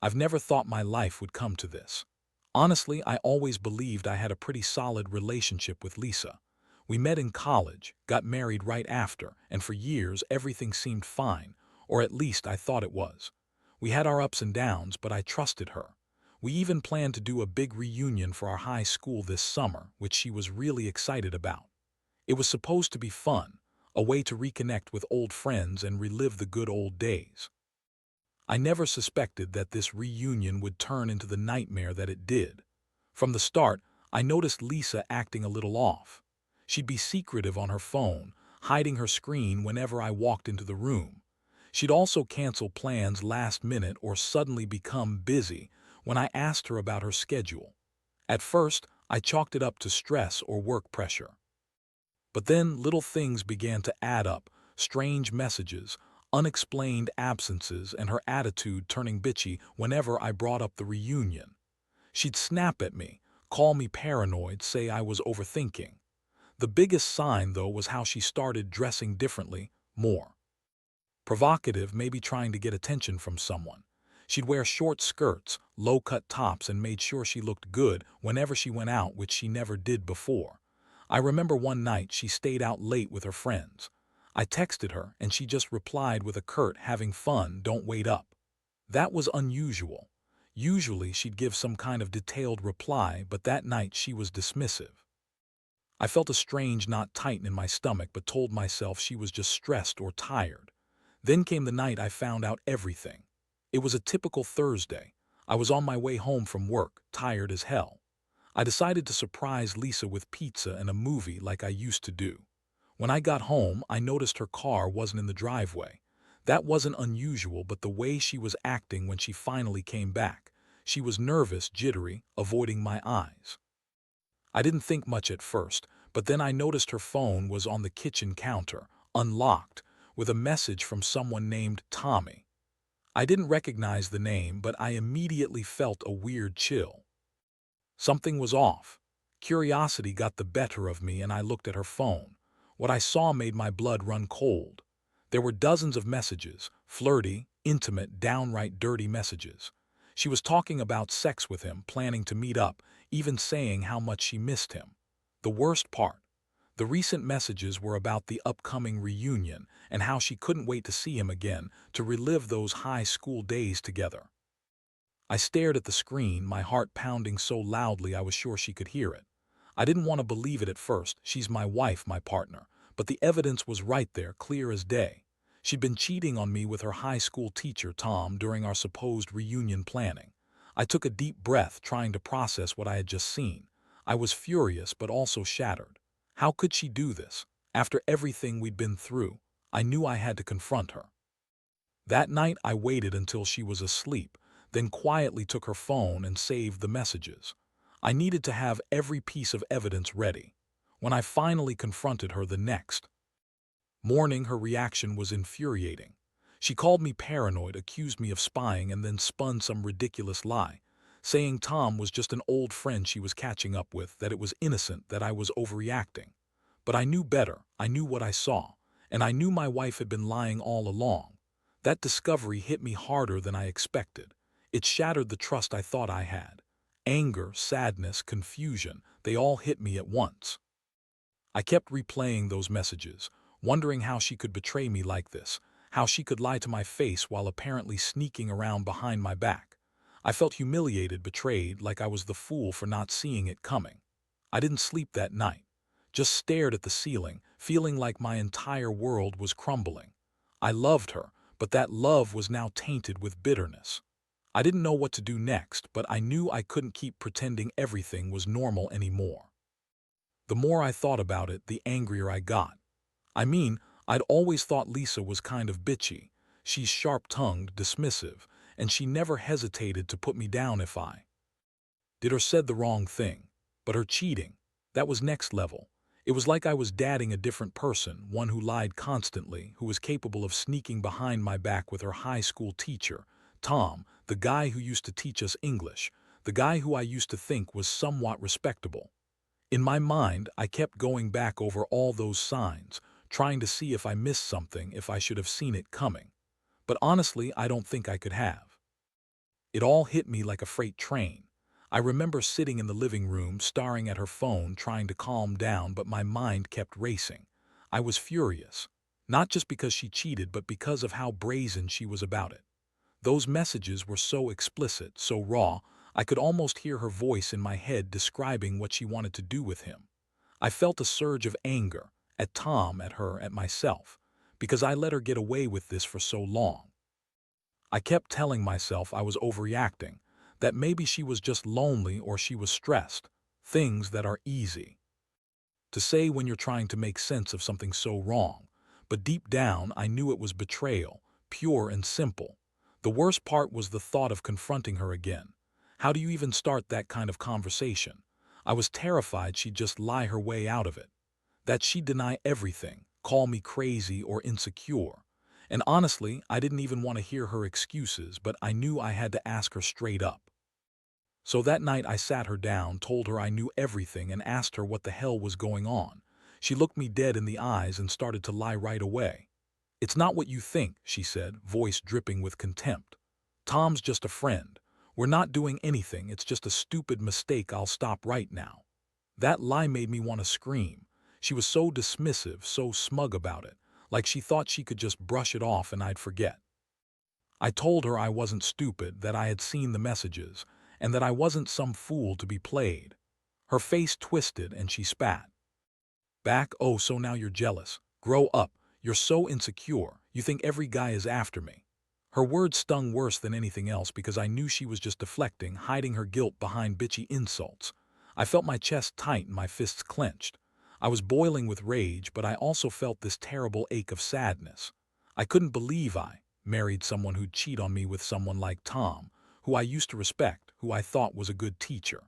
I've never thought my life would come to this. Honestly, I always believed I had a pretty solid relationship with Lisa. We met in college, got married right after, and for years everything seemed fine, or at least I thought it was. We had our ups and downs, but I trusted her. We even planned to do a big reunion for our high school this summer, which she was really excited about. It was supposed to be fun, a way to reconnect with old friends and relive the good old days. I never suspected that this reunion would turn into the nightmare that it did. From the start, I noticed Lisa acting a little off. She'd be secretive on her phone, hiding her screen whenever I walked into the room. She'd also cancel plans last minute or suddenly become busy when I asked her about her schedule. At first, I chalked it up to stress or work pressure. But then little things began to add up, strange messages, unexplained absences, and her attitude turning bitchy whenever I brought up the reunion. She'd snap at me, call me paranoid, say I was overthinking. The biggest sign, though, was how she started dressing differently, more provocative, maybe trying to get attention from someone. She'd wear short skirts, low-cut tops, and made sure she looked good whenever she went out, which she never did before. I remember one night she stayed out late with her friends. I texted her, and she just replied with a curt "having fun, don't wait up." That was unusual. Usually she'd give some kind of detailed reply, but that night she was dismissive. I felt a strange knot tighten in my stomach, but told myself she was just stressed or tired. Then came the night I found out everything. It was a typical Thursday. I was on my way home from work, tired as hell. I decided to surprise Lisa with pizza and a movie like I used to do. When I got home, I noticed her car wasn't in the driveway. That wasn't unusual, but the way she was acting when she finally came back. She was nervous, jittery, avoiding my eyes. I didn't think much at first, but then I noticed her phone was on the kitchen counter, unlocked, with a message from someone named Tommy. I didn't recognize the name, but I immediately felt a weird chill. Something was off. Curiosity got the better of me, and I looked at her phone. What I saw made my blood run cold. There were dozens of messages, flirty, intimate, downright dirty messages. She was talking about sex with him, planning to meet up, even saying how much she missed him. The worst part, the recent messages were about the upcoming reunion and how she couldn't wait to see him again, to relive those high school days together. I stared at the screen, my heart pounding so loudly I was sure she could hear it. I didn't want to believe it at first. She's my wife, my partner. But the evidence was right there, clear as day. She'd been cheating on me with her high school teacher, Tom, during our supposed reunion planning. I took a deep breath, trying to process what I had just seen. I was furious, but also shattered. How could she do this? After everything we'd been through, I knew I had to confront her. That night, I waited until she was asleep, then quietly took her phone and saved the messages. I needed to have every piece of evidence ready. When I finally confronted her the next morning, her reaction was infuriating. She called me paranoid, accused me of spying, and then spun some ridiculous lie, saying Tom was just an old friend she was catching up with, that it was innocent, that I was overreacting. But I knew better. I knew what I saw, and I knew my wife had been lying all along. That discovery hit me harder than I expected. It shattered the trust I thought I had. Anger, sadness, confusion, they all hit me at once. I kept replaying those messages, wondering how she could betray me like this, how she could lie to my face while apparently sneaking around behind my back. I felt humiliated, betrayed, like I was the fool for not seeing it coming. I didn't sleep that night, just stared at the ceiling, feeling like my entire world was crumbling. I loved her, but that love was now tainted with bitterness. I didn't know what to do next, but I knew I couldn't keep pretending everything was normal anymore. The more I thought about it, the angrier I got. I mean, I'd always thought Lisa was kind of bitchy. She's sharp-tongued, dismissive, and she never hesitated to put me down if I did or said the wrong thing. But her cheating, that was next level. It was like I was dating a different person, one who lied constantly, who was capable of sneaking behind my back with her high school teacher, Tom, the guy who used to teach us English, the guy who I used to think was somewhat respectable. In my mind, I kept going back over all those signs, trying to see if I missed something, if I should have seen it coming. But honestly, I don't think I could have. It all hit me like a freight train. I remember sitting in the living room, staring at her phone, trying to calm down, but my mind kept racing. I was furious. Not just because she cheated, but because of how brazen she was about it. Those messages were so explicit, so raw, I could almost hear her voice in my head describing what she wanted to do with him. I felt a surge of anger, at Tom, at her, at myself, because I let her get away with this for so long. I kept telling myself I was overreacting, that maybe she was just lonely or she was stressed, things that are easy to say when you're trying to make sense of something so wrong. But deep down, I knew it was betrayal, pure and simple. The worst part was the thought of confronting her again. How do you even start that kind of conversation? I was terrified she'd just lie her way out of it, that she'd deny everything, call me crazy or insecure. And honestly, I didn't even want to hear her excuses, but I knew I had to ask her straight up. So that night I sat her down, told her I knew everything, and asked her what the hell was going on. She looked me dead in the eyes and started to lie right away. "It's not what you think," she said, voice dripping with contempt. "Tom's just a friend. We're not doing anything, it's just a stupid mistake. I'll stop right now." That lie made me want to scream. She was so dismissive, so smug about it, like she thought she could just brush it off and I'd forget. I told her I wasn't stupid, that I had seen the messages, and that I wasn't some fool to be played. Her face twisted and she spat back, "Oh, so now you're jealous. Grow up. You're so insecure. You think every guy is after me." Her words stung worse than anything else because I knew she was just deflecting, hiding her guilt behind bitchy insults. I felt my chest tight and my fists clenched. I was boiling with rage, but I also felt this terrible ache of sadness. I couldn't believe I married someone who'd cheat on me with someone like Tom, who I used to respect, who I thought was a good teacher.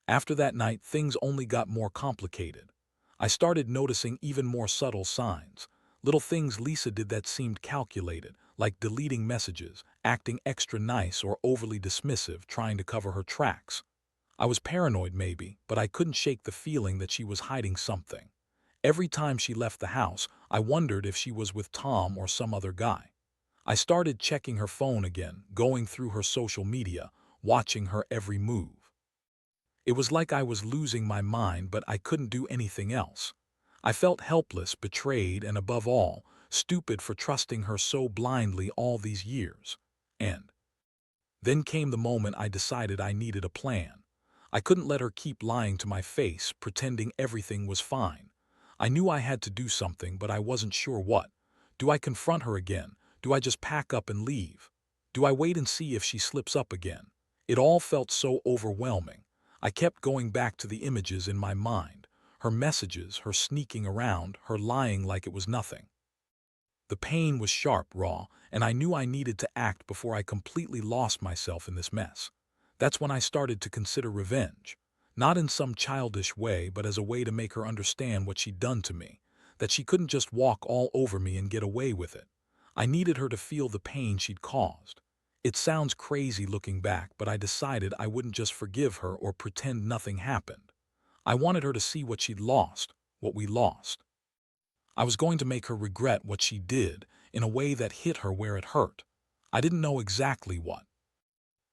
After that night, things only got more complicated. I started noticing even more subtle signs, little things Lisa did that seemed calculated, like deleting messages, acting extra nice or overly dismissive, trying to cover her tracks. I was paranoid maybe, but I couldn't shake the feeling that she was hiding something. Every time she left the house, I wondered if she was with Tom or some other guy. I started checking her phone again, going through her social media, watching her every move. It was like I was losing my mind, but I couldn't do anything else. I felt helpless, betrayed, and above all, stupid for trusting her so blindly all these years. And then came the moment I decided I needed a plan. I couldn't let her keep lying to my face, pretending everything was fine. I knew I had to do something, but I wasn't sure what. Do I confront her again? Do I just pack up and leave? Do I wait and see if she slips up again? It all felt so overwhelming. I kept going back to the images in my mind. Her messages, her sneaking around, her lying like it was nothing. The pain was sharp, raw, and I knew I needed to act before I completely lost myself in this mess. That's when I started to consider revenge. Not in some childish way, but as a way to make her understand what she'd done to me. That she couldn't just walk all over me and get away with it. I needed her to feel the pain she'd caused. It sounds crazy looking back, but I decided I wouldn't just forgive her or pretend nothing happened. I wanted her to see what she'd lost, what we lost. I was going to make her regret what she did in a way that hit her where it hurt. I didn't know exactly what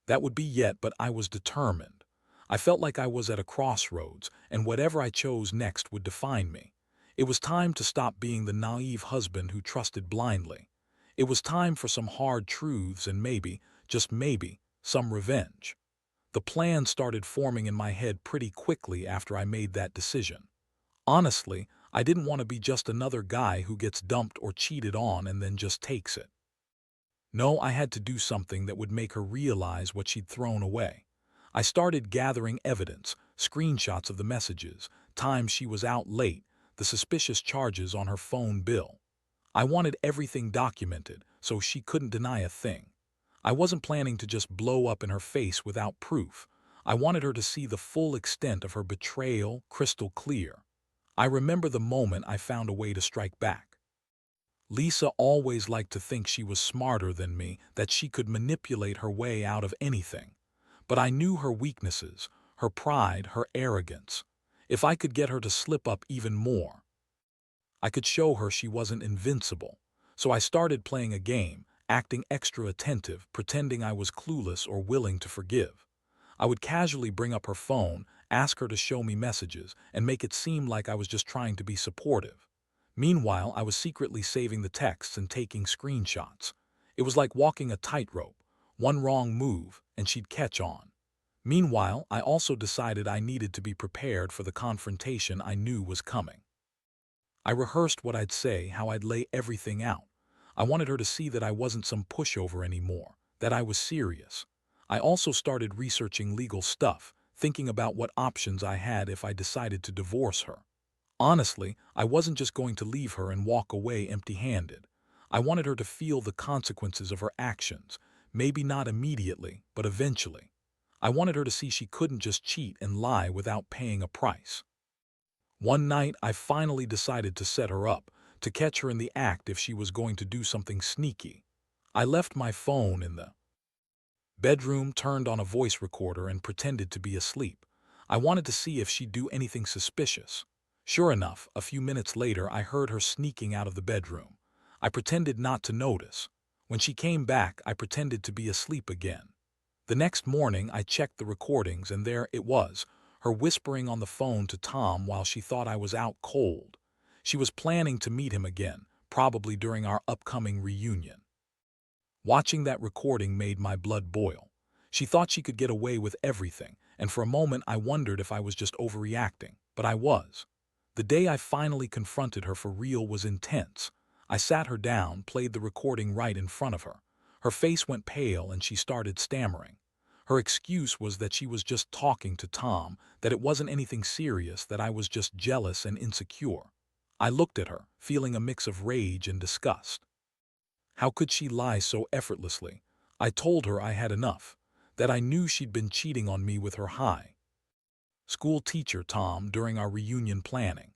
that would be yet, but I was determined. I felt like I was at a crossroads, and whatever I chose next would define me. It was time to stop being the naive husband who trusted blindly. It was time for some hard truths and maybe, just maybe, some revenge. The plan started forming in my head pretty quickly after I made that decision. Honestly, I didn't want to be just another guy who gets dumped or cheated on and then just takes it. No, I had to do something that would make her realize what she'd thrown away. I started gathering evidence, screenshots of the messages, times she was out late, the suspicious charges on her phone bill. I wanted everything documented so she couldn't deny a thing. I wasn't planning to just blow up in her face without proof. I wanted her to see the full extent of her betrayal crystal clear. I remember the moment I found a way to strike back. Lisa always liked to think she was smarter than me, that she could manipulate her way out of anything. But I knew her weaknesses, her pride, her arrogance. If I could get her to slip up even more, I could show her she wasn't invincible. So I started playing a game, acting extra attentive, pretending I was clueless or willing to forgive. I would casually bring up her phone, ask her to show me messages, and make it seem like I was just trying to be supportive. Meanwhile, I was secretly saving the texts and taking screenshots. It was like walking a tightrope. One wrong move, and she'd catch on. Meanwhile, I also decided I needed to be prepared for the confrontation I knew was coming. I rehearsed what I'd say, how I'd lay everything out. I wanted her to see that I wasn't some pushover anymore, that I was serious. I also started researching legal stuff, thinking about what options I had if I decided to divorce her. Honestly, I wasn't just going to leave her and walk away empty-handed. I wanted her to feel the consequences of her actions, maybe not immediately, but eventually. I wanted her to see she couldn't just cheat and lie without paying a price. One night, I finally decided to set her up, to catch her in the act if she was going to do something sneaky. I left my phone in the bedroom, turned on a voice recorder, and pretended to be asleep. I wanted to see if she'd do anything suspicious. Sure enough, a few minutes later, I heard her sneaking out of the bedroom. I pretended not to notice. When she came back, I pretended to be asleep again. The next morning, I checked the recordings, and there it was, her whispering on the phone to Tom while she thought I was out cold. She was planning to meet him again, probably during our upcoming reunion. Watching that recording made my blood boil. She thought she could get away with everything, and for a moment I wondered if I was just overreacting, but I was. The day I finally confronted her for real was intense. I sat her down, played the recording right in front of her. Her face went pale and she started stammering. Her excuse was that she was just talking to Tom, that it wasn't anything serious, that I was just jealous and insecure. I looked at her, feeling a mix of rage and disgust. How could she lie so effortlessly? I told her I had enough, that I knew she'd been cheating on me with her high school teacher Tom during our reunion planning.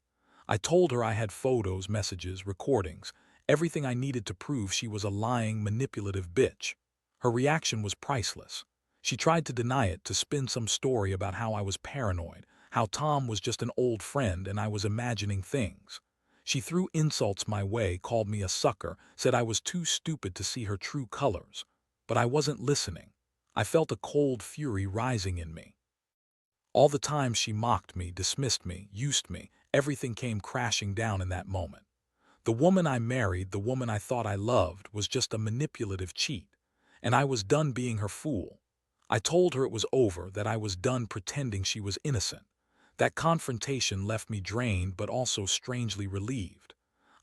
I told her I had photos, messages, recordings, everything I needed to prove she was a lying, manipulative bitch. Her reaction was priceless. She tried to deny it, to spin some story about how I was paranoid, how Tom was just an old friend and I was imagining things. She threw insults my way, called me a sucker, said I was too stupid to see her true colors. But I wasn't listening. I felt a cold fury rising in me. All the time she mocked me, dismissed me, used me, everything came crashing down in that moment. The woman I married, the woman I thought I loved, was just a manipulative cheat, and I was done being her fool. I told her it was over, that I was done pretending she was innocent. That confrontation left me drained but also strangely relieved.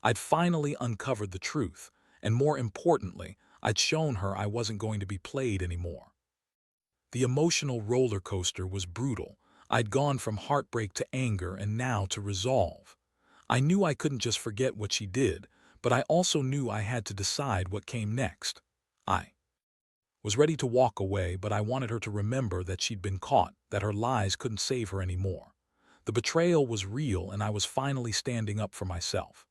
I'd finally uncovered the truth, and more importantly, I'd shown her I wasn't going to be played anymore. The emotional roller coaster was brutal. I'd gone from heartbreak to anger and now to resolve. I knew I couldn't just forget what she did, but I also knew I had to decide what came next. I was ready to walk away, but I wanted her to remember that she'd been caught, that her lies couldn't save her anymore. The betrayal was real, and I was finally standing up for myself.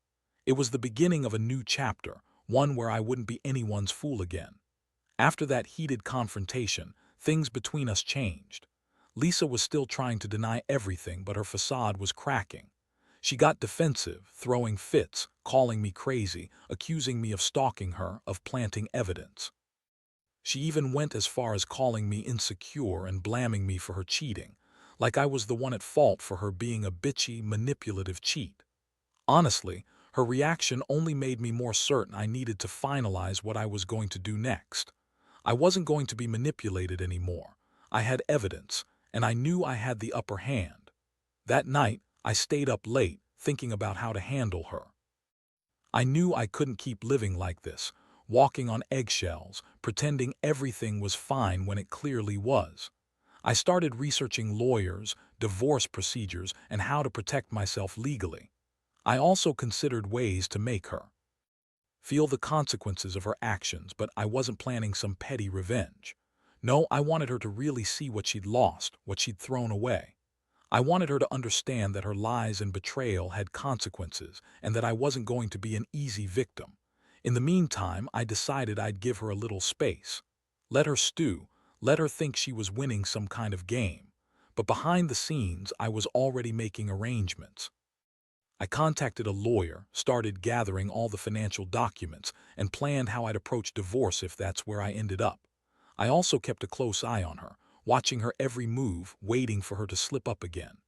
It was the beginning of a new chapter, one where I wouldn't be anyone's fool again. After that heated confrontation, things between us changed. Lisa was still trying to deny everything, but her facade was cracking. She got defensive, throwing fits, calling me crazy, accusing me of stalking her, of planting evidence. She even went as far as calling me insecure and blaming me for her cheating, like I was the one at fault for her being a bitchy, manipulative cheat. Honestly, her reaction only made me more certain I needed to finalize what I was going to do next. I wasn't going to be manipulated anymore. I had evidence, and I knew I had the upper hand. That night, I stayed up late, thinking about how to handle her. I knew I couldn't keep living like this, walking on eggshells, pretending everything was fine when it clearly was. I started researching lawyers, divorce procedures, and how to protect myself legally. I also considered ways to make her feel the consequences of her actions, but I wasn't planning some petty revenge. No, I wanted her to really see what she'd lost, what she'd thrown away. I wanted her to understand that her lies and betrayal had consequences, and that I wasn't going to be an easy victim. In the meantime, I decided I'd give her a little space. Let her stew, let her think she was winning some kind of game. But behind the scenes, I was already making arrangements. I contacted a lawyer, started gathering all the financial documents, and planned how I'd approach divorce if that's where I ended up. I also kept a close eye on her, watching her every move, waiting for her to slip up again.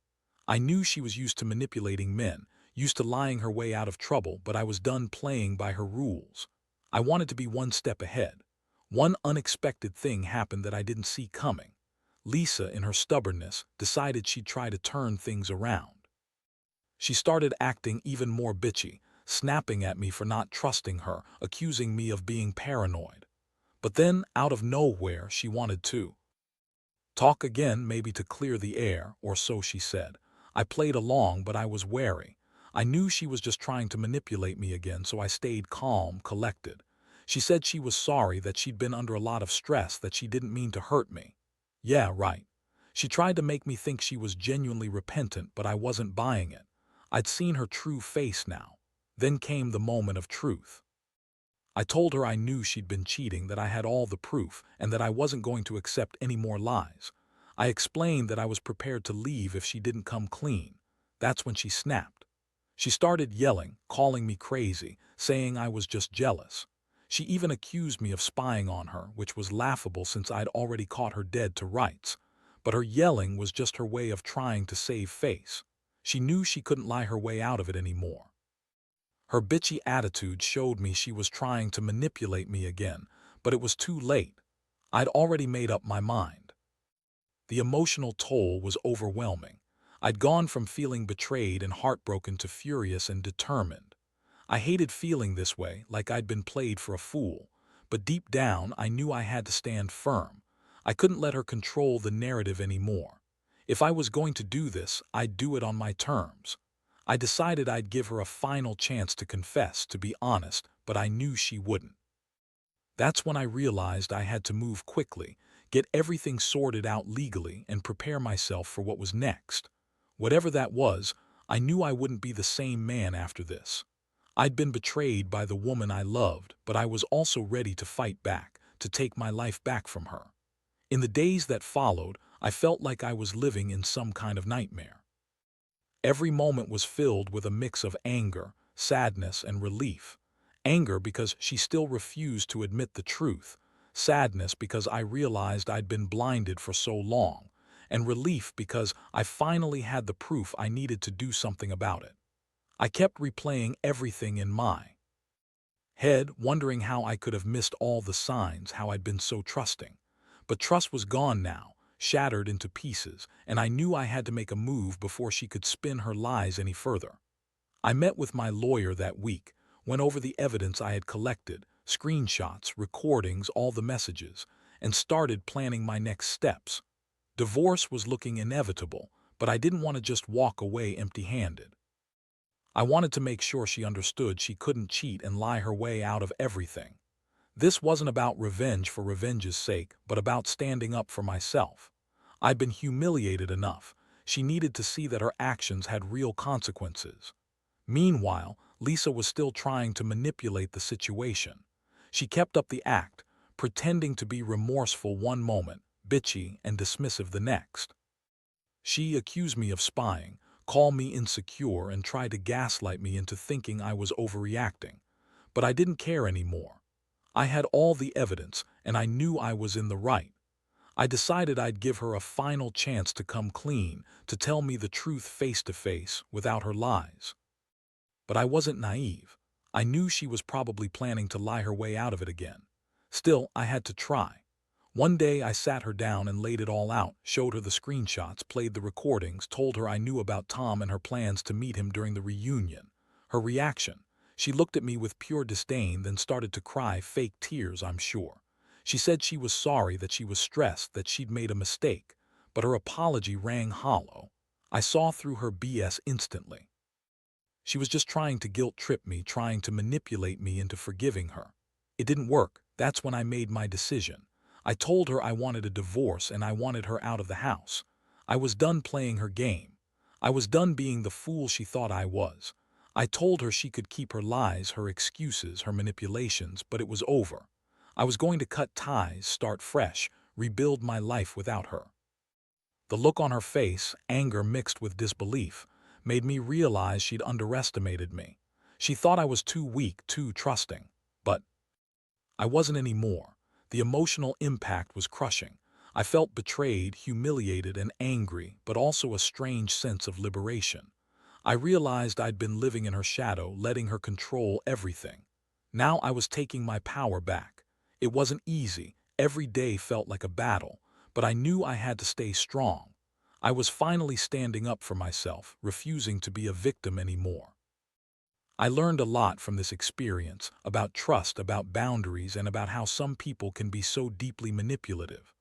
I knew she was used to manipulating men, used to lying her way out of trouble, but I was done playing by her rules. I wanted to be one step ahead. One unexpected thing happened that I didn't see coming. Lisa, in her stubbornness, decided she'd try to turn things around. She started acting even more bitchy, snapping at me for not trusting her, accusing me of being paranoid. But then, out of nowhere, she wanted to talk again, maybe to clear the air, or so she said. I played along, but I was wary. I knew she was just trying to manipulate me again, so I stayed calm, collected. She said she was sorry, that she'd been under a lot of stress, that she didn't mean to hurt me. Yeah, right. She tried to make me think she was genuinely repentant, but I wasn't buying it. I'd seen her true face now. Then came the moment of truth. I told her I knew she'd been cheating, that I had all the proof, and that I wasn't going to accept any more lies. I explained that I was prepared to leave if she didn't come clean. That's when she snapped. She started yelling, calling me crazy, saying I was just jealous. She even accused me of spying on her, which was laughable since I'd already caught her dead to rights. But her yelling was just her way of trying to save face. She knew she couldn't lie her way out of it anymore. Her bitchy attitude showed me she was trying to manipulate me again, but it was too late. I'd already made up my mind. The emotional toll was overwhelming. I'd gone from feeling betrayed and heartbroken to furious and determined. I hated feeling this way, like I'd been played for a fool. But deep down, I knew I had to stand firm. I couldn't let her control the narrative anymore. If I was going to do this, I'd do it on my terms. I decided I'd give her a final chance to confess, to be honest, but I knew she wouldn't. That's when I realized I had to move quickly, get everything sorted out legally, and prepare myself for what was next. Whatever that was, I knew I wouldn't be the same man after this. I'd been betrayed by the woman I loved, but I was also ready to fight back, to take my life back from her. In the days that followed, I felt like I was living in some kind of nightmare. Every moment was filled with a mix of anger, sadness, and relief. Anger because she still refused to admit the truth, sadness because I realized I'd been blinded for so long, and relief because I finally had the proof I needed to do something about it. I kept replaying everything in my head, wondering how I could have missed all the signs, how I'd been so trusting. But trust was gone now, shattered into pieces, and I knew I had to make a move before she could spin her lies any further. I met with my lawyer that week, went over the evidence I had collected, screenshots, recordings, all the messages, and started planning my next steps. Divorce was looking inevitable, but I didn't want to just walk away empty-handed. I wanted to make sure she understood she couldn't cheat and lie her way out of everything. This wasn't about revenge for revenge's sake, but about standing up for myself. I'd been humiliated enough. She needed to see that her actions had real consequences. Meanwhile, Lisa was still trying to manipulate the situation. She kept up the act, pretending to be remorseful one moment, bitchy and dismissive the next. She accused me of spying, called me insecure, and tried to gaslight me into thinking I was overreacting. But I didn't care anymore. I had all the evidence, and I knew I was in the right. I decided I'd give her a final chance to come clean, to tell me the truth face to face, without her lies. But I wasn't naive. I knew she was probably planning to lie her way out of it again. Still, I had to try. One day I sat her down and laid it all out, showed her the screenshots, played the recordings, told her I knew about Tom and her plans to meet him during the reunion. Her reaction: she looked at me with pure disdain, then started to cry, fake tears, I'm sure. She said she was sorry, that she was stressed, that she'd made a mistake. But her apology rang hollow. I saw through her BS instantly. She was just trying to guilt-trip me, trying to manipulate me into forgiving her. It didn't work. That's when I made my decision. I told her I wanted a divorce and I wanted her out of the house. I was done playing her game. I was done being the fool she thought I was. I told her she could keep her lies, her excuses, her manipulations, but it was over. I was going to cut ties, start fresh, rebuild my life without her. The look on her face, anger mixed with disbelief, made me realize she'd underestimated me. She thought I was too weak, too trusting. But I wasn't anymore. The emotional impact was crushing. I felt betrayed, humiliated, and angry, but also a strange sense of liberation. I realized I'd been living in her shadow, letting her control everything. Now I was taking my power back. It wasn't easy. Every day felt like a battle, but I knew I had to stay strong. I was finally standing up for myself, refusing to be a victim anymore. I learned a lot from this experience, about trust, about boundaries, and about how some people can be so deeply manipulative.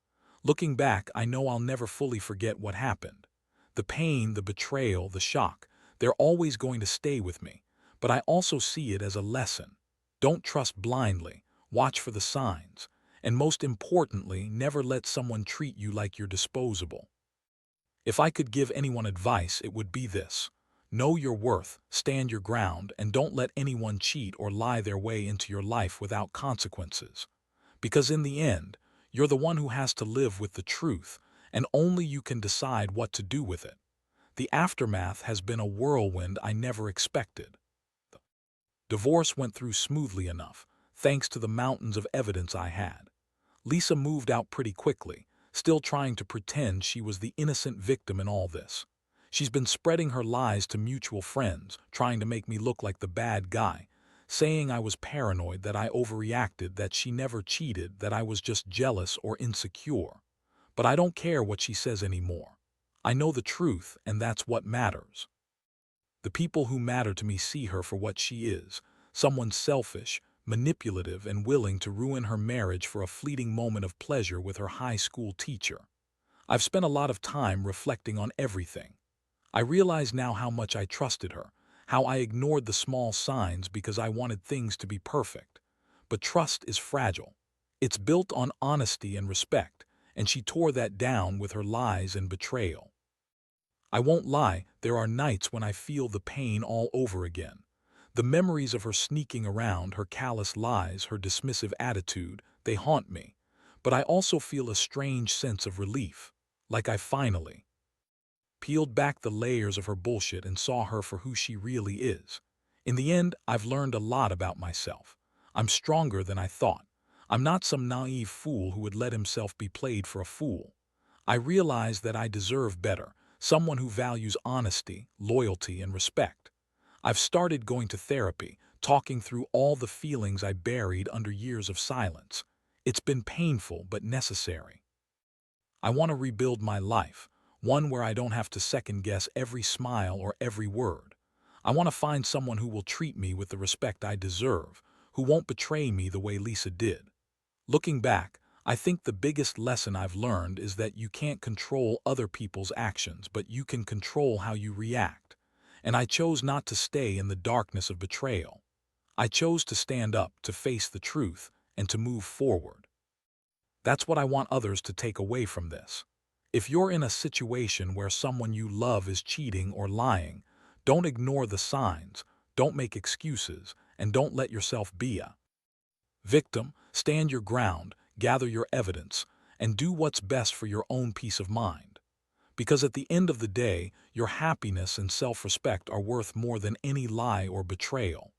Looking back, I know I'll never fully forget what happened. The pain, the betrayal, the shock, they're always going to stay with me. But I also see it as a lesson. Don't trust blindly, watch for the signs, and most importantly, never let someone treat you like you're disposable. If I could give anyone advice, it would be this. Know your worth, stand your ground, and don't let anyone cheat or lie their way into your life without consequences. Because in the end, you're the one who has to live with the truth, and only you can decide what to do with it. The aftermath has been a whirlwind I never expected. Divorce went through smoothly enough, thanks to the mountains of evidence I had. Lisa moved out pretty quickly, still trying to pretend she was the innocent victim in all this. She's been spreading her lies to mutual friends, trying to make me look like the bad guy, saying I was paranoid, that I overreacted, that she never cheated, that I was just jealous or insecure. But I don't care what she says anymore. I know the truth, and that's what matters. The people who matter to me see her for what she is, someone selfish, manipulative, and willing to ruin her marriage for a fleeting moment of pleasure with her high school teacher. I've spent a lot of time reflecting on everything. I realize now how much I trusted her, how I ignored the small signs because I wanted things to be perfect. But trust is fragile. It's built on honesty and respect, and she tore that down with her lies and betrayal. I won't lie, there are nights when I feel the pain all over again. The memories of her sneaking around, her callous lies, her dismissive attitude, they haunt me. But I also feel a strange sense of relief, like I finally peeled back the layers of her bullshit and saw her for who she really is. In the end, I've learned a lot about myself. I'm stronger than I thought. I'm not some naive fool who would let himself be played for a fool. I realize that I deserve better, someone who values honesty, loyalty, and respect. I've started going to therapy, talking through all the feelings I buried under years of silence. It's been painful but necessary. I want to rebuild my life, one where I don't have to second-guess every smile or every word. I want to find someone who will treat me with the respect I deserve, who won't betray me the way Lisa did. Looking back, I think the biggest lesson I've learned is that you can't control other people's actions, but you can control how you react. And I chose not to stay in the darkness of betrayal. I chose to stand up, to face the truth, and to move forward. That's what I want others to take away from this. If you're in a situation where someone you love is cheating or lying, don't ignore the signs, don't make excuses, and don't let yourself be a victim. Stand your ground, gather your evidence, and do what's best for your own peace of mind. Because at the end of the day, your happiness and self-respect are worth more than any lie or betrayal.